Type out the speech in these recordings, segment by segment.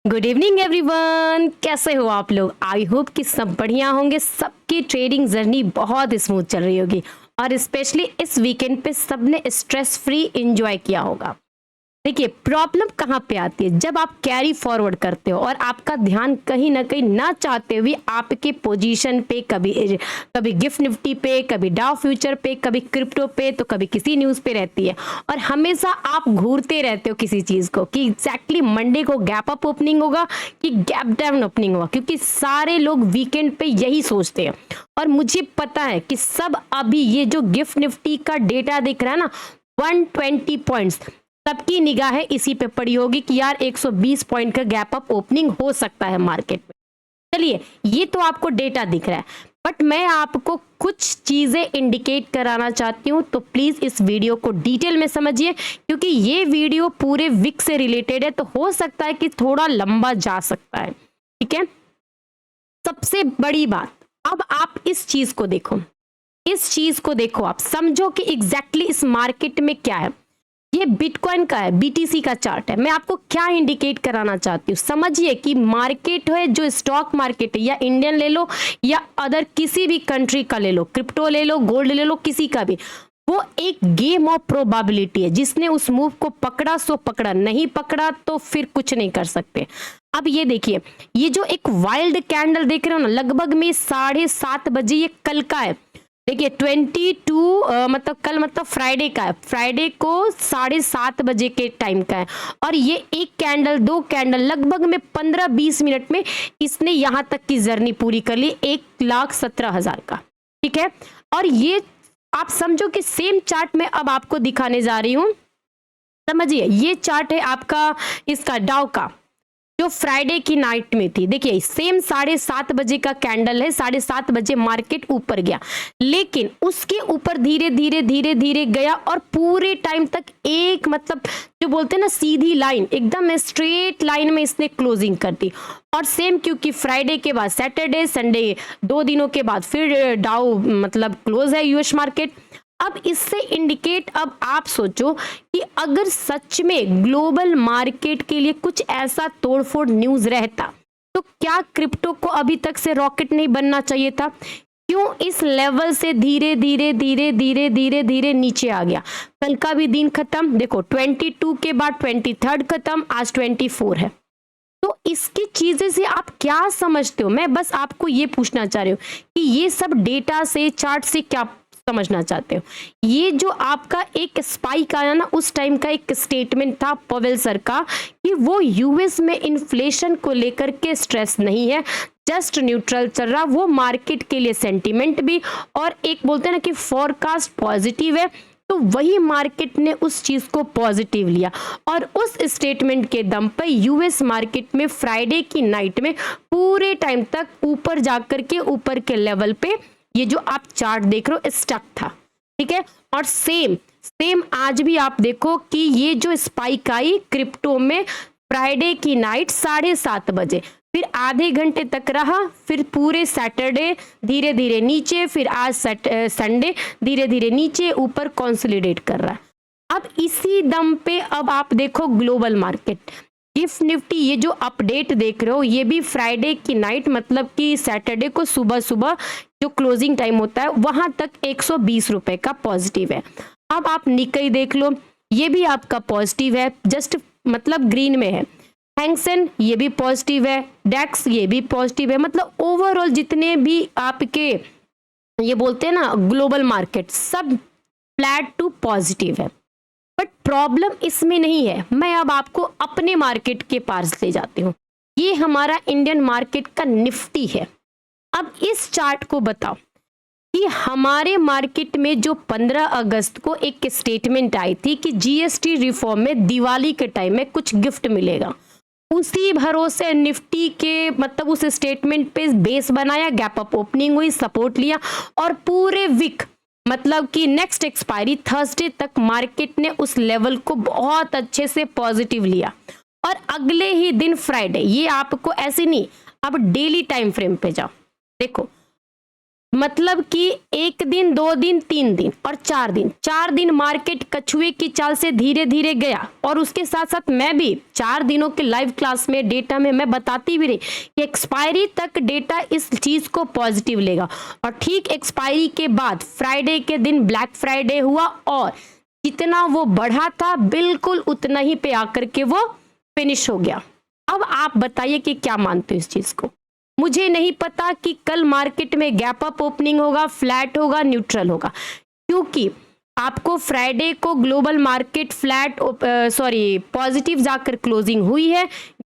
Good evening everyone, कैसे हो आप लोग। आई होप कि सब बढ़िया होंगे। सबकी ट्रेडिंग जर्नी बहुत स्मूथ चल रही होगी और स्पेशली इस वीकेंड पे सबने स्ट्रेस फ्री एंजॉय किया होगा। देखिए प्रॉब्लम कहाँ पे आती है, जब आप कैरी फॉरवर्ड करते हो और आपका ध्यान कहीं ना कहीं ना चाहते हुए आपके पोजीशन पे कभी कभी गिफ्ट निफ्टी पे, कभी डाउ फ्यूचर पे, कभी क्रिप्टो पे, तो कभी किसी न्यूज़ पे रहती है और हमेशा आप घूरते रहते हो किसी चीज़ को कि एग्जैक्टली मंडे को गैप अप ओपनिंग होगा कि गैप डाउन ओपनिंग होगा, क्योंकि सारे लोग वीकेंड पे यही सोचते हैं। और मुझे पता है कि सब अभी ये जो गिफ्ट निफ्टी का डेटा दिख रहा है ना 120 पॉइंट्स, सबकी निगाहें इसी पे पड़ी होगी कि यार 120 पॉइंट का गैप अप ओपनिंग हो सकता है मार्केट में। चलिए ये तो आपको डेटा दिख रहा है, बट मैं आपको कुछ चीजें इंडिकेट कराना चाहती हूँ, तो प्लीज इस वीडियो को डिटेल में समझिए क्योंकि ये वीडियो पूरे वीक से रिलेटेड है, तो हो सकता है कि थोड़ा लंबा जा सकता है। ठीक है, सबसे बड़ी बात, अब आप इस चीज को देखो, इस चीज को देखो, आप समझो कि एग्जैक्टली इस मार्केट में क्या है। ये बिटकॉइन का है, बीटीसी का चार्ट है। मैं आपको क्या इंडिकेट कराना चाहती हूँ, समझिए कि मार्केट है जो स्टॉक मार्केट है, या इंडियन ले लो या अदर किसी भी कंट्री का ले लो, क्रिप्टो ले लो, गोल्ड ले लो, किसी का भी, वो एक गेम ऑफ प्रोबेबिलिटी है। जिसने उस मूव को पकड़ा सो पकड़ा, नहीं पकड़ा तो फिर कुछ नहीं कर सकते। अब ये देखिए, ये जो एक वाइल्ड कैंडल देख रहे हो ना, लगभग में 7:30 बजे, ये कल का है। देखिए 22 मतलब कल, मतलब फ्राइडे का है, फ्राइडे को 7:30 बजे के टाइम का है। और ये एक कैंडल, दो कैंडल, लगभग में 15-20 मिनट में इसने यहां तक की जर्नी पूरी कर ली, 1,17,000 का। ठीक है, और ये आप समझो कि सेम चार्ट में अब आपको दिखाने जा रही हूं। समझिए ये चार्ट है आपका इसका डाउ का, जो फ्राइडे की नाइट में थी। देखिए सेम 7:30 बजे का कैंडल है, 7:30 बजे मार्केट ऊपर गया, लेकिन उसके ऊपर धीरे धीरे धीरे धीरे गया और पूरे टाइम तक एक, मतलब जो बोलते हैं ना सीधी लाइन, एकदम स्ट्रेट लाइन में इसने क्लोजिंग कर दी। और सेम क्योंकि फ्राइडे के बाद सैटरडे संडे, 2 दिनों के बाद फिर डाउ मतलब क्लोज है यूएस मार्केट। अब इससे इंडिकेट, अब आप सोचो कि अगर सच में ग्लोबल मार्केट के लिए कुछ ऐसा तोड़फोड़ न्यूज रहता तो क्या क्रिप्टो को अभी तक से रॉकेट नहीं बनना चाहिए था? क्यों इस लेवल से धीरे धीरे धीरे धीरे धीरे धीरे नीचे आ गया? कल का भी दिन खत्म, देखो 22 के बाद 23 खत्म, आज 24 है। तो इसकी चीजें से आप क्या समझते हो? मैं बस आपको ये पूछना चाह रही हूँ कि ये सब डेटा से, चार्ट से क्या समझना चाहते हो? ये जो आपका एक स्पाइक आया ना, उस टाइम का एक स्टेटमेंट था पवेल सर का कि वो यूएस में इन्फ्लेशन को लेकर के स्ट्रेस नहीं है, जस्ट न्यूट्रल चल रहा, वो मार्केट के लिए सेंटीमेंट भी और एक बोलते हैं ना कि फोरकास्ट पॉजिटिव है। तो वही मार्केट ने उस चीज को पॉजिटिव लिया और उस स्टेटमेंट के दम पर यूएस मार्केट में फ्राइडे की नाइट में पूरे टाइम तक ऊपर जाकर के ऊपर के लेवल पे ये जो आप चार्ट देख रहे हो स्टक था। ठीक है, और सेम आज भी आप देखो कि ये जो स्पाइक आई क्रिप्टो में फ्राइडे की नाइट 7:30 बजे, फिर आधे घंटे तक रहा, फिर पूरे सैटरडे धीरे धीरे नीचे, फिर आज संडे धीरे धीरे नीचे, ऊपर कंसोलिडेट कर रहा है। अब इसी दम पे अब आप देखो ग्लोबल मार्केट, गिफ्ट निफ्टी, ये जो अपडेट देख रहे हो ये भी फ्राइडे की नाइट, मतलब कि सैटरडे को सुबह सुबह जो क्लोजिंग टाइम होता है वहां तक 120 रुपए का पॉजिटिव है। अब आप निकाई देख लो, ये भी आपका पॉजिटिव है, जस्ट मतलब ग्रीन में है। हैंगसेन ये भी पॉजिटिव है, डेक्स ये भी पॉजिटिव है, मतलब ओवरऑल जितने भी आपके ये बोलते हैं ना ग्लोबल मार्केट, सब फ्लैट टू पॉजिटिव है। बट प्रॉब्लम इसमें नहीं है, मैं अब आपको अपने मार्केट के पास ले जाती हूँ। ये हमारा इंडियन मार्केट का निफ्टी है। अब इस चार्ट को बताओ कि हमारे मार्केट में जो 15 अगस्त को एक स्टेटमेंट आई थी कि जीएसटी रिफॉर्म में दिवाली के टाइम में कुछ गिफ्ट मिलेगा, उसी भरोसे निफ्टी के मतलब उस स्टेटमेंट पे बेस बनाया, गैप अप ओपनिंग हुई, सपोर्ट लिया और पूरे वीक मतलब कि नेक्स्ट एक्सपायरी थर्सडे तक मार्केट ने उस लेवल को बहुत अच्छे से पॉजिटिव लिया। और अगले ही दिन फ्राइडे, ये आपको ऐसे नहीं, अब डेली टाइम फ्रेम पे जाओ, देखो मतलब कि 1 दिन, 2 दिन, 3 दिन और 4 दिन, 4 दिन मार्केट कछुए की चाल से धीरे धीरे गया। और उसके साथ साथ मैं भी 4 दिनों के लाइव क्लास में डेटा में मैं बताती भी रही कि एक्सपायरी तक डेटा इस चीज को पॉजिटिव लेगा। और ठीक एक्सपायरी के बाद फ्राइडे के दिन ब्लैक फ्राइडे हुआ और जितना वो बढ़ा था बिल्कुल उतना ही पे आकर के वो फिनिश हो गया। अब आप बताइए कि क्या मानते हो इस चीज को। मुझे नहीं पता कि कल मार्केट में गैप अप ओपनिंग होगा, फ्लैट होगा, न्यूट्रल होगा, क्योंकि आपको फ्राइडे को ग्लोबल मार्केट फ्लैट पॉजिटिव जाकर क्लोजिंग हुई है।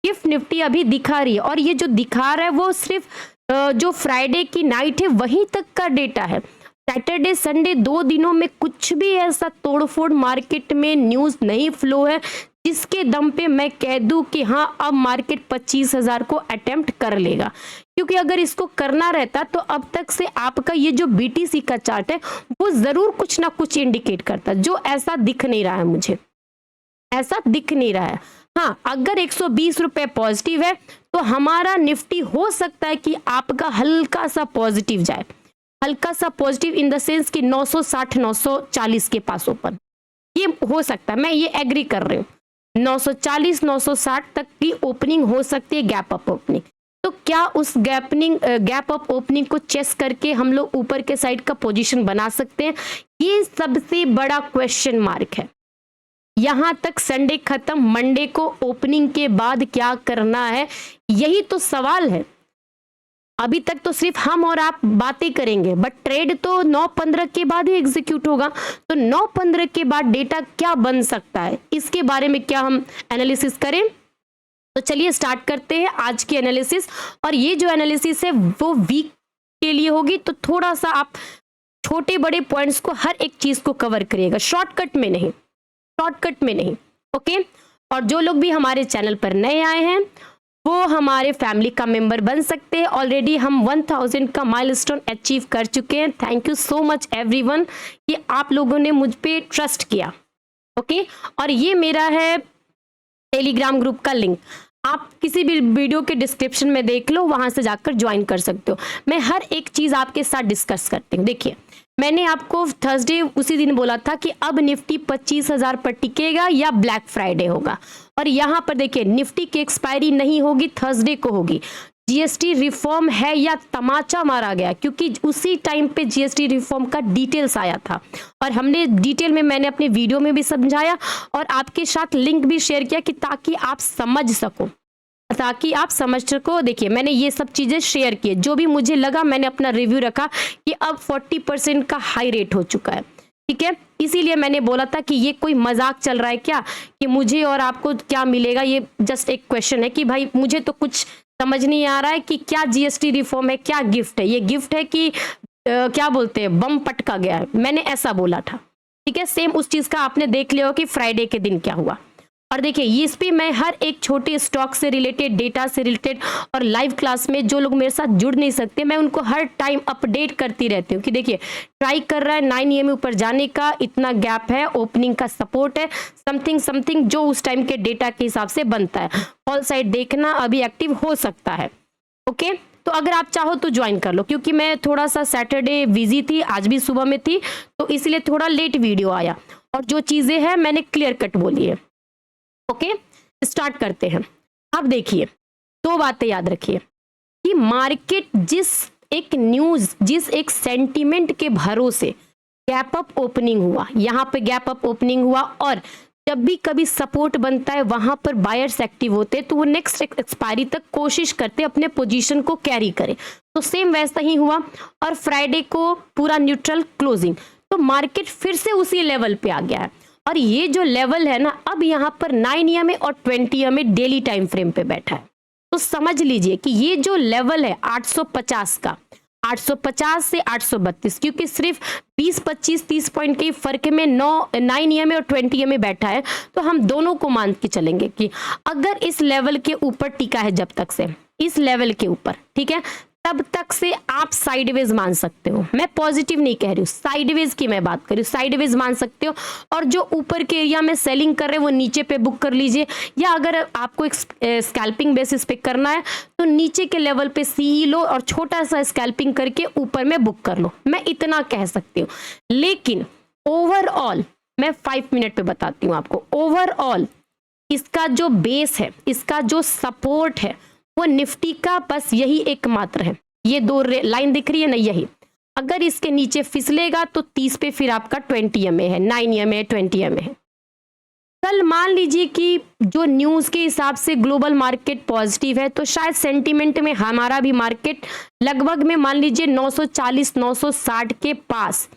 गिफ्ट निफ्टी अभी दिखा रही है और ये जो दिखा रहा है वो सिर्फ जो फ्राइडे की नाइट है वहीं तक का डेटा है। सैटरडे संडे 2 दिनों में कुछ भी ऐसा तोड़फोड़ मार्केट में न्यूज नहीं फ्लो है जिसके दम पे मैं कह दूं कि हाँ अब मार्केट 25,000 को अटेम्प्ट कर लेगा। क्योंकि अगर इसको करना रहता तो अब तक से आपका ये जो बीटीसी का चार्ट है वो जरूर कुछ ना कुछ इंडिकेट करता, जो ऐसा दिख नहीं रहा है, मुझे ऐसा दिख नहीं रहा है। हाँ, अगर 120 रुपए पॉजिटिव है तो हमारा निफ्टी हो सकता है कि आपका हल्का सा पॉजिटिव जाए, हल्का सा पॉजिटिव इन द सेंस कि 960 940 के पास ओपन, ये हो सकता है, मैं ये एग्री कर रही हूँ। 940 960 तक की ओपनिंग हो सकती है, गैप अप ओपनिंग। तो क्या उस गैप अप ओपनिंग को चेस करके हम लोग ऊपर के साइड का पोजीशन बना सकते हैं? ये सबसे बड़ा क्वेश्चन मार्क है। यहां तक संडे खत्म, मंडे को ओपनिंग के बाद क्या करना है, यही तो सवाल है। अभी तक तो सिर्फ हम और आप बातें करेंगे, बट ट्रेड तो 9-15 के बाद ही एग्जीक्यूट होगा। तो 9-15 के बाद डेटा क्या बन सकता है, इसके बारे में क्या हम एनालिसिस करें? तो चलिए स्टार्ट करते हैं आज की एनालिसिस। और ये जो एनालिसिस है वो वीक के लिए होगी, तो थोड़ा सा आप छोटे बड़े पॉइंट्स को, हर एक चीज को कवर करिएगा, शॉर्टकट में नहीं, शॉर्टकट में नहीं, ओके। और जो लोग भी हमारे चैनल पर नए आए हैं वो हमारे फैमिली का मेंबर बन सकते हैं। ऑलरेडी हम 1000 का माइलस्टोन अचीव कर चुके हैं। Thank you so much everyone कि आप लोगों ने मुझ पे ट्रस्ट किया, ओके। और ये मेरा है टेलीग्राम ग्रुप का लिंक, आप किसी भी वीडियो के डिस्क्रिप्शन में देख लो, वहां से जाकर ज्वाइन कर सकते हो। मैं हर एक चीज आपके साथ डिस्कस करती हूँ। देखिए, मैंने आपको थर्सडे उसी दिन बोला था कि अब निफ्टी 25,000 पर टिकेगा या ब्लैक फ्राइडे होगा। और यहाँ पर देखिए, निफ्टी की एक्सपायरी नहीं होगी, थर्सडे को होगी। जीएसटी रिफॉर्म है या तमाचा मारा गया, क्योंकि उसी टाइम पे जीएसटी रिफॉर्म का डिटेल्स आया था और हमने डिटेल में, मैंने अपने वीडियो में भी समझाया और आपके साथ लिंक भी शेयर किया कि ताकि आप समझ सको, ताकि आप समझ सको। देखिए, मैंने ये सब चीजें शेयर की, जो भी मुझे लगा मैंने अपना रिव्यू रखा कि अब 40% का हाई रेट हो चुका है, ठीक है। इसीलिए मैंने बोला था कि ये कोई मजाक चल रहा है क्या, कि मुझे और आपको क्या मिलेगा, ये जस्ट एक क्वेश्चन है कि भाई मुझे तो कुछ समझ नहीं आ रहा है कि क्या जीएसटी रिफॉर्म है, क्या गिफ्ट है, ये गिफ्ट है कि क्या बोलते हैं बम पटका गया है, मैंने ऐसा बोला था, ठीक है। सेम उस चीज का आपने देख लिया हो कि फ्राइडे के दिन क्या हुआ। और देखिए, इस पे मैं हर एक छोटे स्टॉक से रिलेटेड, डेटा से रिलेटेड और लाइव क्लास में जो लोग मेरे साथ जुड़ नहीं सकते, मैं उनको हर टाइम अपडेट करती रहती हूँ कि देखिए ट्राई कर रहा है 9 EMA ऊपर जाने का, इतना गैप है, ओपनिंग का सपोर्ट है, समथिंग समथिंग जो उस टाइम के डेटा के हिसाब से बनता है। ऑल साइड देखना, अभी एक्टिव हो सकता है, ओके। तो अगर आप चाहो तो ज्वाइन कर लो, क्योंकि मैं थोड़ा सा सैटरडे बिजी थी, आज भी सुबह में थी, तो इसलिए थोड़ा लेट वीडियो आया और जो चीजें हैं मैंने क्लियर कट बोली है, ओके। स्टार्ट करते हैं। अब देखिए, 2 बातें याद रखिए कि मार्केट जिस एक सेंटीमेंट के भरोसे गैप अप ओपनिंग हुआ, यहां पे गैप अप ओपनिंग हुआ, और जब भी कभी सपोर्ट बनता है वहां पर बायर्स एक्टिव होते हैं, तो वो नेक्स्ट एक्सपायरी तक कोशिश करते अपने पोजीशन को कैरी करें। तो सेम वैसा ही हुआ और फ्राइडे को पूरा न्यूट्रल क्लोजिंग, तो मार्केट फिर से उसी लेवल पे आ गया है। और ये जो लेवल है ना, अब यहाँ पर 9 EMA और 20 EMA डेली टाइम फ्रेम पे बैठा है। तो समझ लीजिए कि ये जो लेवल है 850 का, 850 से 832, क्योंकि सिर्फ 20, 25, 30 पॉइंट के फर्क में 9 EMA और 20 EMA बैठा है। तो हम दोनों को मान के चलेंगे कि अगर इस लेवल के ऊपर टिका है जब तक से, इस लेवल के ऊपर, ठीक है, तब तक से आप साइडवेज मान सकते हो। मैं पॉजिटिव नहीं कह रही हूँ, साइडवेज की मैं बात कर रही हूँ, साइडवेज मान सकते हो। और जो ऊपर के एरिया में सेलिंग कर रहे हैं वो नीचे पे बुक कर लीजिए, या अगर आपको एक स्कैल्पिंग बेसिस पे करना है तो नीचे के लेवल पे सी लो और छोटा सा स्कैल्पिंग करके ऊपर में बुक कर लो। मैं इतना कह सकती हूँ। लेकिन ओवरऑल मैं 5 मिनट पे बताती हूँ आपको। ओवरऑल इसका जो बेस है, इसका जो सपोर्ट है, वो निफ्टी का बस यही एकमात्र है। ये दो लाइन दिख रही है ना, यही। अगर इसके नीचे फिसलेगा तो 30 पे फिर आपका 20 EMA है, 9 EMA है, 20 EMA है। कल मान लीजिए कि जो न्यूज के हिसाब से ग्लोबल मार्केट पॉजिटिव है, तो शायद सेंटीमेंट में हमारा भी मार्केट लगभग में मान लीजिए 940 960 के पास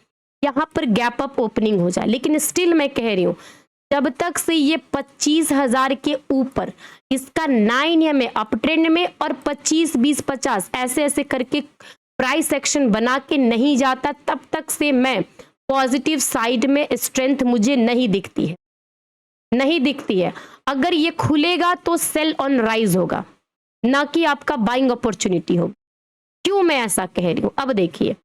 यहाँ पर गैप अप ओपनिंग हो जाए। लेकिन स्टिल मैं कह रही हूँ, जब तक से ये 25,000 के ऊपर इसका 9 EMA अप ट्रेंड में और 25 20 50 ऐसे ऐसे करके प्राइस एक्शन बना के नहीं जाता, तब तक से मैं पॉजिटिव साइड में स्ट्रेंथ मुझे नहीं दिखती है, नहीं दिखती है। अगर ये खुलेगा तो सेल ऑन राइज होगा, ना कि आपका बाइंग अपॉर्चुनिटी होगी। क्यों मैं ऐसा कह रही हूं? अब देखिए,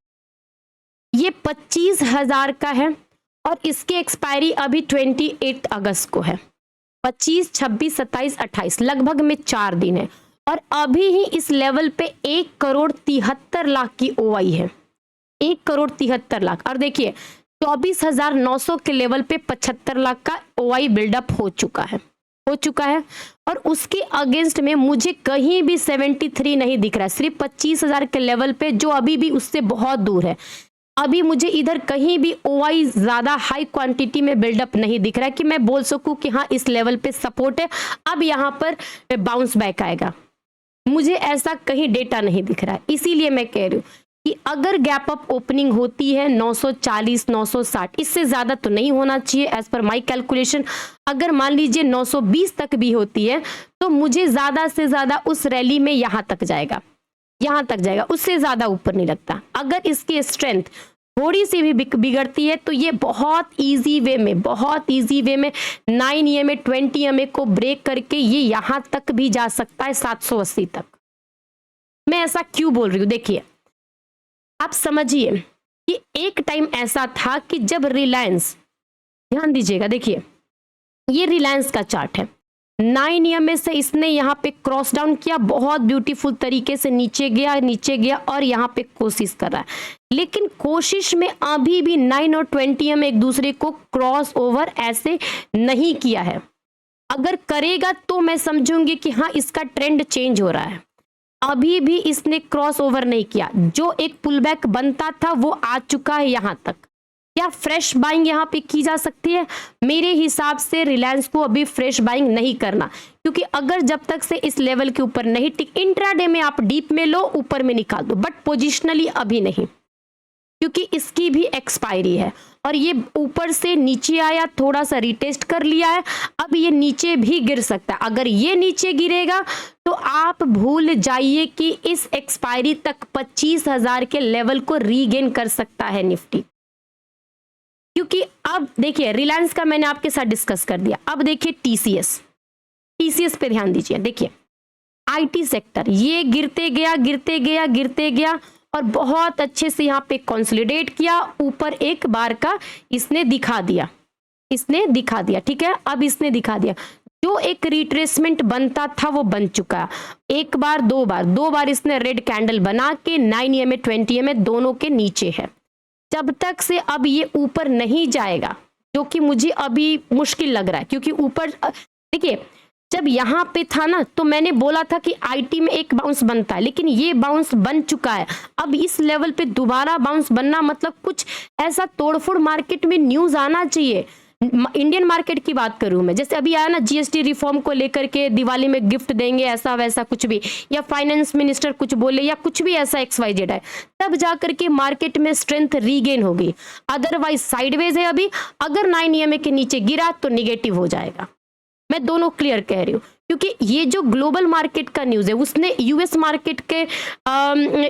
ये 25,000 का है और इसकी एक्सपायरी अभी 28 अगस्त को है। 25 26 27 28 लगभग में 4 दिन है, और अभी ही इस लेवल पे 1,73,00,000 की ओआई है। 1,73,00,000। और देखिए 24,900 के लेवल पे 75 लाख का ओआई बिल्डअप हो चुका है, हो चुका है। और उसके अगेंस्ट में मुझे कहीं भी 73 नहीं दिख रहा है, सिर्फ 25,000 के लेवल पे, जो अभी भी उससे बहुत दूर है। अभी मुझे इधर कहीं भी ओआई ज्यादा हाई क्वांटिटी में बिल्डअप नहीं दिख रहा है कि मैं बोल सकूं कि हाँ इस लेवल पे सपोर्ट है, अब यहाँ पर बाउंस बैक आएगा। मुझे ऐसा कहीं डेटा नहीं दिख रहा है। इसीलिए मैं कह रही हूँ कि अगर गैप अप ओपनिंग होती है 940 960, इससे ज्यादा तो नहीं होना चाहिए एज पर माई कैलकुलेशन। अगर मान लीजिए 920 तक भी होती है तो मुझे ज्यादा से ज्यादा उस रैली में यहां तक जाएगा, यहां तक जाएगा, उससे ज्यादा ऊपर नहीं लगता। अगर इसकी स्ट्रेंथ थोड़ी सी भी बिगड़ती है तो ये बहुत इजी वे में, बहुत इजी वे में 9 EMA 20 EMA को ब्रेक करके ये यहां तक भी जा सकता है, 780 तक। मैं ऐसा क्यों बोल रही हूं? देखिए आप समझिए कि एक टाइम ऐसा था कि जब रिलायंस, ध्यान दीजिएगा, देखिए ये रिलायंस का चार्ट है, 9 EMA से इसने यहाँ पे क्रॉस डाउन किया, बहुत ब्यूटीफुल तरीके से नीचे गया, नीचे गया और यहाँ पे कोशिश कर रहा है। लेकिन कोशिश में अभी भी 9 और 20 EMA एक दूसरे को क्रॉस ओवर ऐसे नहीं किया है। अगर करेगा तो मैं समझूंगी कि हाँ इसका ट्रेंड चेंज हो रहा है। अभी भी इसने क्रॉस ओवर नहीं किया, जो एक पुलबैक बनता था वो आ चुका है यहां तक। क्या फ्रेश बाइंग यहां पे की जा सकती है? मेरे हिसाब से रिलायंस को अभी फ्रेश बाइंग नहीं करना, क्योंकि अगर जब तक से इस लेवल के ऊपर नहीं टिक, इंट्राडे में आप डीप में लो, ऊपर में निकाल दो, बट पोजिशनली अभी नहीं, क्योंकि इसकी भी एक्सपायरी है। और ये ऊपर से नीचे आया, थोड़ा सा रिटेस्ट कर लिया है, अब ये नीचे भी गिर सकता है। अगर ये नीचे गिरेगा तो आप भूल जाइए कि इस एक्सपायरी तक 25,000 के लेवल को रीगेन कर सकता है निफ्टी। क्योंकि अब देखिए रिलायंस का मैंने आपके साथ डिस्कस कर दिया। अब देखिए टीसीएस, टीसीएस पे ध्यान दीजिए। देखिए आईटी सेक्टर ये गिरते गया, गिरते गया, गिरते गया और बहुत अच्छे से यहाँ पे कंसोलिडेट किया, ऊपर एक बार का इसने दिखा दिया, इसने दिखा दिया, ठीक है। अब इसने दिखा दिया, जो एक रिट्रेसमेंट बनता था वो बन चुका। एक बार, दो बार इसने रेड कैंडल बना के 9 EMA 20 EMA दोनों के नीचे है। जब तक से अब ये ऊपर नहीं जाएगा, जो कि मुझे अभी मुश्किल लग रहा है, क्योंकि ऊपर देखिए जब यहाँ पे था ना तो मैंने बोला था कि आईटी में एक बाउंस बनता है, लेकिन ये बाउंस बन चुका है। अब इस लेवल पे दोबारा बाउंस बनना मतलब कुछ ऐसा तोड़फोड़ मार्केट में न्यूज आना चाहिए। इंडियन मार्केट की बात करूं मैं, जैसे अभी आया ना जीएसटी रिफॉर्म को लेकर के, दिवाली में गिफ्ट देंगे ऐसा वैसा कुछ भी, या फाइनेंस मिनिस्टर कुछ बोले या कुछ भी ऐसा XYZ है, तब जाकर के मार्केट में स्ट्रेंथ रीगेन होगी। अदरवाइज साइडवेज है अभी। अगर 9 EMA के नीचे गिरा तो निगेटिव हो जाएगा। मैं दोनों क्लियर कह रही हूँ, क्योंकि ये जो ग्लोबल मार्केट का न्यूज है उसने यूएस मार्केट के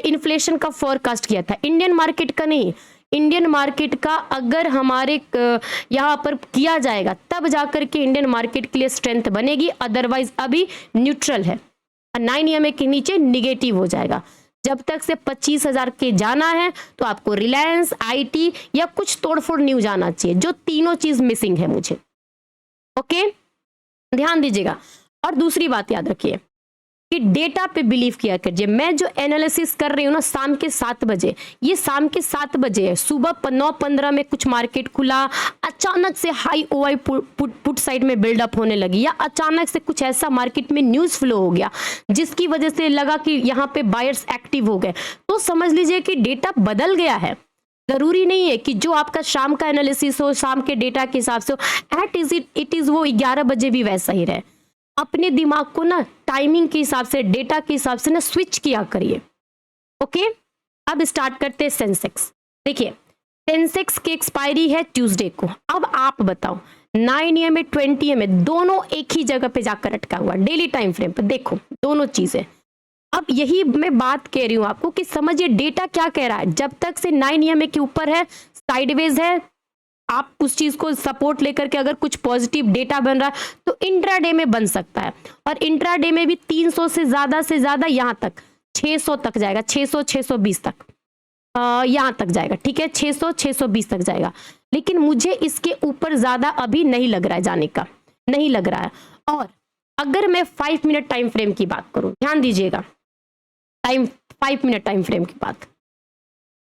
इन्फ्लेशन का फोरकास्ट किया था, इंडियन मार्केट का नहीं। इंडियन मार्केट का अगर हमारे यहाँ पर किया जाएगा तब जाकर के इंडियन मार्केट के लिए स्ट्रेंथ बनेगी, अदरवाइज अभी न्यूट्रल है। 9 EMA के नीचे निगेटिव हो जाएगा। जब तक से 25,000 के जाना है तो आपको रिलायंस, आईटी या कुछ तोड़फोड़ न्यूज आना चाहिए, जो तीनों चीज मिसिंग है मुझे। ओके, ध्यान दीजिएगा। और दूसरी बात याद रखिए कि डेटा पे बिलीव किया कीजिए। मैं जो एनालिसिस कर रही हूँ ना शाम के 7 बजे, ये शाम के 7 बजे है। सुबह 9:15 में कुछ मार्केट खुला, अचानक से हाई ओआई पुट साइड में बिल्डअप होने लगी, या अचानक से कुछ ऐसा मार्केट में न्यूज फ्लो हो गया जिसकी वजह से लगा कि यहाँ पे बायर्स एक्टिव हो गए, तो समझ लीजिए कि डेटा बदल गया है। जरूरी नहीं है कि जो आपका शाम का एनालिसिस हो, शाम के डेटा के हिसाब से हो, इट इज वो 11 बजे भी वैसा ही रहे। अपने दिमाग को ना टाइमिंग के हिसाब से, डेटा के हिसाब से ना स्विच किया करिए। ओके, अब स्टार्ट करते हैं सेंसेक्स। देखिए, सेंसेक्स की एक्सपायरी है ट्यूसडे को। अब आप बताओ 9 AM 20 AM दोनों एक ही जगह पे जाकर अटका हुआ, डेली टाइम फ्रेम पे देखो दोनों चीजें। अब यही मैं बात कह रही हूं आपको कि समझिए डेटा क्या कह रहा है। जब तक से 9 AM के ऊपर है, साइडवेज है, आप उस चीज को सपोर्ट लेकर के अगर कुछ पॉजिटिव डेटा बन रहा है तो इंट्राडे में बन सकता है। और इंट्राडे में भी 300 से ज्यादा यहां तक 600 तक जाएगा, 600 620 तक यहां तक जाएगा। ठीक है, 600 620 तक जाएगा, लेकिन मुझे इसके ऊपर ज्यादा अभी नहीं लग रहा है, जाने का नहीं लग रहा है। और अगर मैं 5 मिनट टाइम फ्रेम की बात करूं, ध्यान दीजिएगा, 5 मिनट टाइम फ्रेम की बात,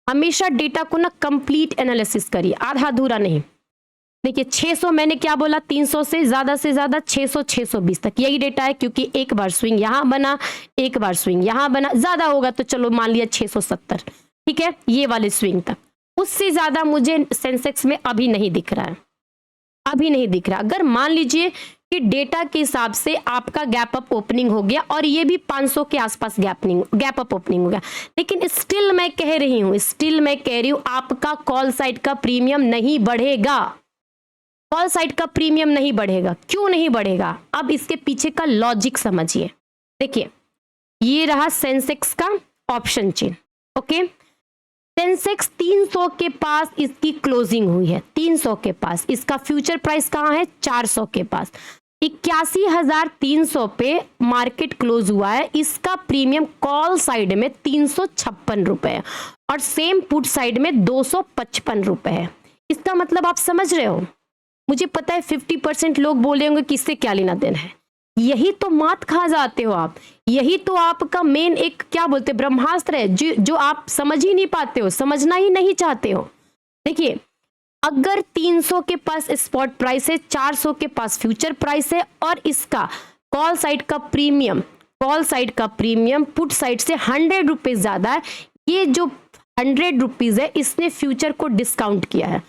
हमेशा डेटा को ना कंप्लीट एनालिसिस करिए, आधा अधूरा नहीं। देखिए 600 मैंने क्या बोला, 300 से ज्यादा 600 620 तक यही डेटा है, क्योंकि एक बार स्विंग यहां बना, एक बार स्विंग यहां बना, ज्यादा होगा तो चलो मान लिया 670, ठीक है, ये वाले स्विंग तक। उससे ज्यादा मुझे सेंसेक्स में अभी नहीं दिख रहा है, अभी नहीं दिख रहा। अगर मान लीजिए कि डेटा के हिसाब से आपका गैप अप ओपनिंग हो गया और ये भी 500 के आसपास गैप अप ओपनिंग हो गया, लेकिन स्टिल मैं कह रही हूं आपका कॉल साइड का प्रीमियम नहीं बढ़ेगा। कॉल साइड का प्रीमियम नहीं बढ़ेगा। क्यों नहीं बढ़ेगा? अब इसके पीछे का लॉजिक समझिए। देखिए, ये रहा सेंसेक्स का ऑप्शन चेन। ओके, सेंसेक्स 300 के पास इसकी क्लोजिंग हुई है, 300 के पास। इसका फ्यूचर प्राइस कहां है? 400 के पास। 81,300 पे मार्केट क्लोज हुआ है। इसका प्रीमियम कॉल साइड में 356 रुपए है और सेम पुट साइड में 255 रुपए है। इसका मतलब आप समझ रहे हो? मुझे पता है 50% लोग बोले होंगे कि इससे क्या लेना देना है। यही तो मात खा जाते हो आप। यही तो आपका मेन एक क्या बोलते हैं ब्रह्मास्त्र है, जो आप समझ ही नहीं पाते हो, समझना ही नहीं चाहते हो। देखिए, अगर 300 के पास स्पॉट प्राइस है, 400 के पास फ्यूचर प्राइस है और इसका कॉल साइड का प्रीमियम पुट साइड से 100 रुपीज ज्यादा है, ये जो 100 रुपीज है इसने फ्यूचर को डिस्काउंट किया है।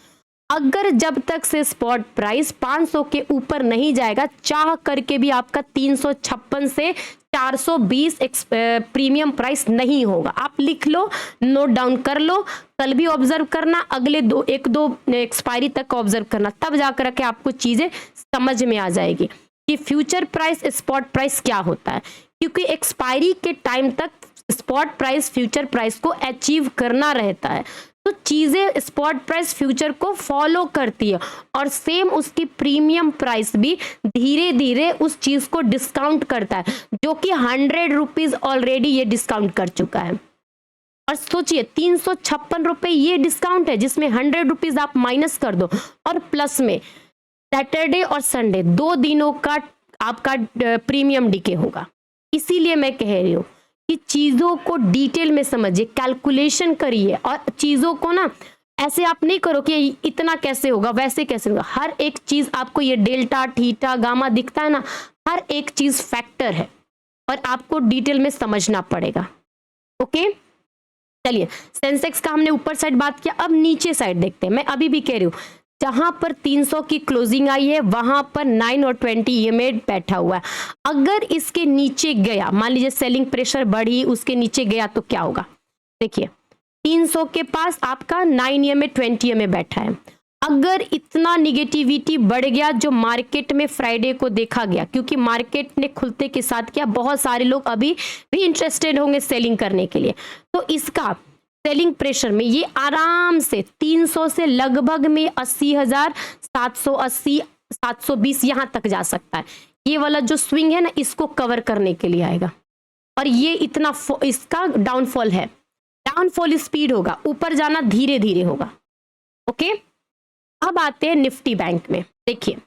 अगर जब तक से स्पॉट प्राइस 500 के ऊपर नहीं जाएगा, चाह करके भी आपका 356 से 420 प्रीमियम प्राइस नहीं होगा। आप लिख लो, नोट डाउन कर लो, कल भी ऑब्जर्व करना, अगले एक दो एक्सपायरी तक ऑब्जर्व करना, तब जाकर के आपको चीजें समझ में आ जाएगी कि फ्यूचर प्राइस स्पॉट प्राइस क्या होता है। क्योंकि एक्सपायरी के टाइम तक स्पॉट प्राइस फ्यूचर प्राइस को अचीव करना रहता है, तो चीजें स्पॉट प्राइस फ्यूचर को फॉलो करती है और सेम उसकी प्रीमियम प्राइस भी धीरे धीरे उस चीज को डिस्काउंट करता है, जो कि 100 रुपीज ऑलरेडी ये डिस्काउंट कर चुका है। और सोचिए 356 रुपए ये डिस्काउंट है, जिसमें 100 रुपीज आप माइनस कर दो और प्लस में सैटरडे और संडे 2 दिनों का आपका प्रीमियम डीके होगा। इसीलिए मैं कह रही हूं कि चीजों को डिटेल में समझिए, कैलकुलेशन करिए और चीजों को ना ऐसे आप नहीं करो कि इतना कैसे होगा, वैसे कैसे होगा। हर एक चीज आपको ये डेल्टा, थीटा, गामा दिखता है ना, हर एक चीज फैक्टर है और आपको डिटेल में समझना पड़ेगा। ओके, चलिए, सेंसेक्स का हमने ऊपर साइड बात किया, अब नीचे साइड देखते हैं। मैं अभी भी कह रही हूँ, जहां पर 300 की क्लोजिंग आई है वहां पर 9 और 20 EMA बैठा हुआ है। अगर इसके नीचे गया, मान लीजिए सेलिंग प्रेशर बढ़ी, उसके नीचे गया तो क्या होगा? देखिए 300 के पास आपका 9 EMA 20 EMA बैठा है। अगर इतना निगेटिविटी बढ़ गया जो मार्केट में फ्राइडे को देखा गया, क्योंकि मार्केट ने खुलते के साथ क्या बहुत सारे लोग अभी भी इंटरेस्टेड होंगे सेलिंग करने के लिए, तो इसका सेलिंग प्रेशर में ये आराम से 300 से लगभग में 80,780 720 यहां तक जा सकता है। ये वाला जो स्विंग है ना, इसको कवर करने के लिए आएगा। और ये इतना इसका डाउनफॉल है, डाउनफॉल स्पीड होगा, ऊपर जाना धीरे धीरे होगा। ओके, अब आते हैं निफ्टी बैंक में। देखिए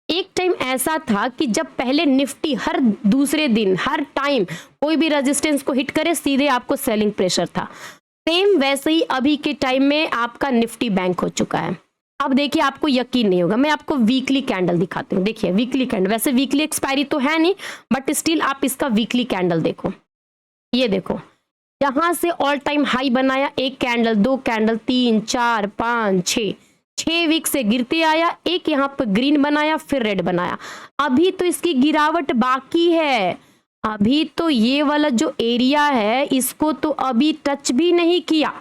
एक टाइम ऐसा था कि जब पहले निफ्टी हर दूसरे दिन हर टाइम कोई भी रेजिस्टेंस को हिट करे सीधे आपको सेलिंग प्रेशर था, सेम वैसे ही अभी के टाइम में आपका निफ्टी बैंक हो चुका है। अब देखिए आपको यकीन नहीं होगा, मैं आपको वीकली कैंडल दिखाती हूँ। देखिए वीकली कैंडल, वैसे वीकली एक्सपायरी तो है नहीं बट स्टिल आप इसका वीकली कैंडल देखो। ये देखो यहां से ऑल टाइम हाई बनाया, एक कैंडल, दो कैंडल, 3 4 5 6 वीक से गिरते आया, एक यहाँ पर ग्रीन बनाया फिर रेड बनाया। अभी तो इसकी गिरावट बाकी है, अभी तो ये वाला जो एरिया है इसको तो अभी टच भी नहीं किया।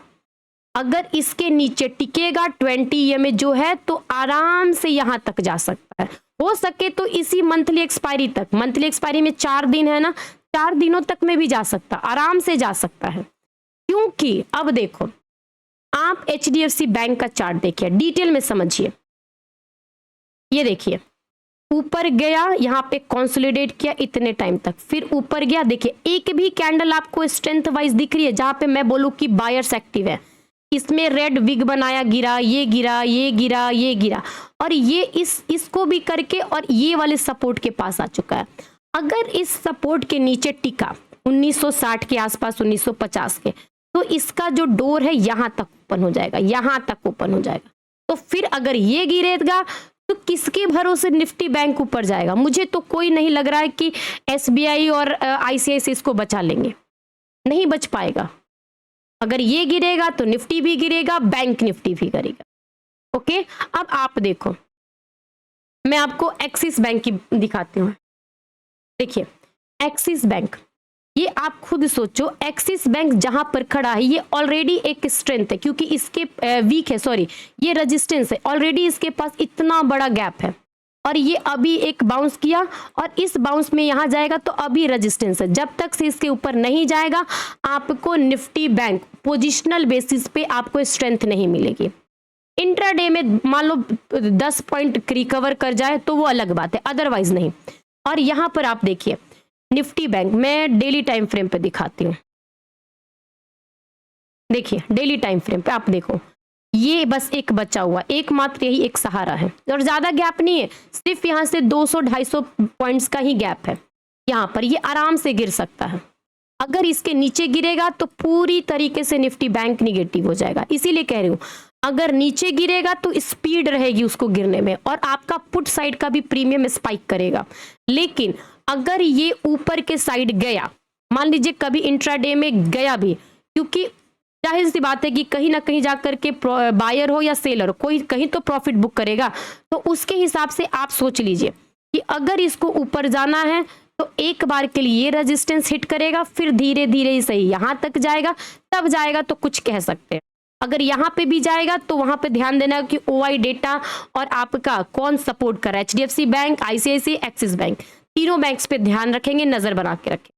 अगर इसके नीचे टिकेगा 20 EMA जो है तो आराम से यहां तक जा सकता है, हो सके तो इसी मंथली एक्सपायरी तक। मंथली एक्सपायरी में 4 दिन है ना, 4 दिनों तक में भी जा सकता, आराम से जा सकता है। क्योंकि अब देखो आप HDFC बैंक का चार्ट देखिए, डिटेल में समझिए। ये देखिए ऊपर गया, यहाँ पे कंसोलिडेट किया इतने टाइम तक, फिर ऊपर गया। देखिए एक भी कैंडल आपको स्ट्रेंथ वाइज दिख रही है जहां पे मैं बोलूं कि बायर्स एक्टिव है? इसमें रेड विग बनाया, गिरा, ये गिरा, ये गिरा, ये गिरा, और ये इसको भी करके और ये वाले सपोर्ट के पास आ चुका है। अगर इस सपोर्ट के नीचे टिका 1960 के आसपास, 1950 के, तो इसका जो डोर है यहां तक ओपन हो जाएगा, यहां तक ओपन हो जाएगा। तो फिर अगर ये गिरेगा तो किसके भरोसे निफ्टी बैंक ऊपर जाएगा? मुझे तो कोई नहीं लग रहा है कि SBI और ICICI इसको बचा लेंगे, नहीं बच पाएगा। अगर ये गिरेगा तो निफ्टी भी गिरेगा, बैंक निफ्टी भी गिरेगा। ओके, अब आप देखो मैं आपको एक्सिस बैंक की दिखाती हूँ। देखिए एक्सिस बैंक, ये आप खुद सोचो, एक्सिस बैंक जहां पर खड़ा है ये ऑलरेडी एक स्ट्रेंथ है, क्योंकि इसके वीक है, सॉरी ये रेजिस्टेंस है, ऑलरेडी इसके पास इतना बड़ा गैप है, और ये अभी एक बाउंस किया और इस बाउंस में यहां जाएगा तो अभी रेजिस्टेंस है। जब तक से इसके ऊपर नहीं जाएगा आपको निफ्टी बैंक पोजिशनल बेसिस पे आपको स्ट्रेंथ नहीं मिलेगी। इंट्राडे में मान लो 10 पॉइंट रिकवर कर जाए तो वो अलग बात है, अदरवाइज नहीं। और यहां पर आप देखिए निफ्टी बैंक, मैं डेली टाइम फ्रेम पे दिखाती हूं। देखिए डेली टाइम फ्रेम पे आप देखो, ये बस एक बचा हुआ, एकमात्र यही एक सहारा है, और ज्यादा गैप नहीं है, सिर्फ यहां से 200-250 पॉइंट्स का ही गैप है। यहां पर ये आराम से गिर सकता है। अगर इसके नीचे गिरेगा तो पूरी तरीके से निफ्टी बैंक निगेटिव हो जाएगा। इसीलिए कह रही हूं अगर नीचे गिरेगा तो स्पीड रहेगी उसको गिरने में, और आपका पुट साइड का भी प्रीमियम स्पाइक करेगा। लेकिन अगर ये ऊपर के साइड गया, मान लीजिए कभी इंट्राडे में गया भी, क्योंकि जाहिर सी बात है कि कहीं ना कहीं जाकर के बायर हो या सेलर हो, कोई कहीं तो प्रॉफिट बुक करेगा, तो उसके हिसाब से आप सोच लीजिए कि अगर इसको ऊपर जाना है तो एक बार के लिए ये रेजिस्टेंस हिट करेगा, फिर धीरे धीरे ही सही यहां तक जाएगा, तब जाएगा तो कुछ कह सकते हैं। अगर यहाँ पे भी जाएगा तो वहां पे ध्यान देना कि OI डेटा और आपका कौन सपोर्ट कर रहा है, HDFC bank, ICICI, axis bank, तीनों बैंक्स पे ध्यान रखेंगे, नजर बना के रखें।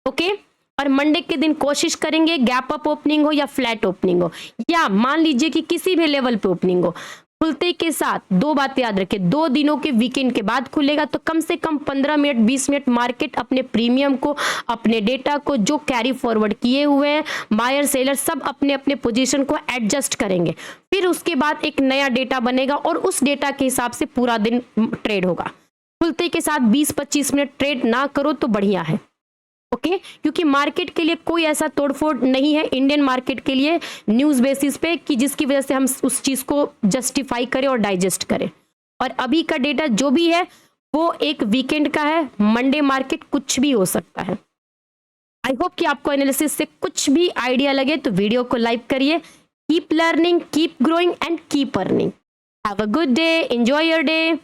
ओके, और मंडे के दिन कोशिश करेंगे गैप अप ओपनिंग हो या फ्लैट ओपनिंग हो, या मान लीजिए कि किसी भी लेवल पे ओपनिंग हो, खुलते के साथ 2 बातें याद रखें, 2 दिनों के वीकेंड के बाद खुलेगा तो कम से कम 15 मिनट 20 मिनट मार्केट अपने प्रीमियम को, अपने डेटा को जो कैरी फॉरवर्ड किए हुए हैं बायर सेलर सब अपने अपने पोजीशन को एडजस्ट करेंगे। फिर उसके बाद एक नया डेटा बनेगा और उस डेटा के हिसाब से पूरा दिन ट्रेड होगा। खुलते के साथ 20-25 मिनट ट्रेड ना करो तो बढ़िया है। ओके, क्योंकि मार्केट के लिए कोई ऐसा तोड़फोड़ नहीं है इंडियन मार्केट के लिए न्यूज बेसिस पे कि जिसकी वजह से हम उस चीज को जस्टिफाई करें और डाइजेस्ट करें। और अभी का डेटा जो भी है वो एक वीकेंड का है, मंडे मार्केट कुछ भी हो सकता है। आई होप कि आपको एनालिसिस से कुछ भी आइडिया लगे तो वीडियो को लाइक करिए। Keep learning, keep growing and keep earning. Have a good day, enjoy your day.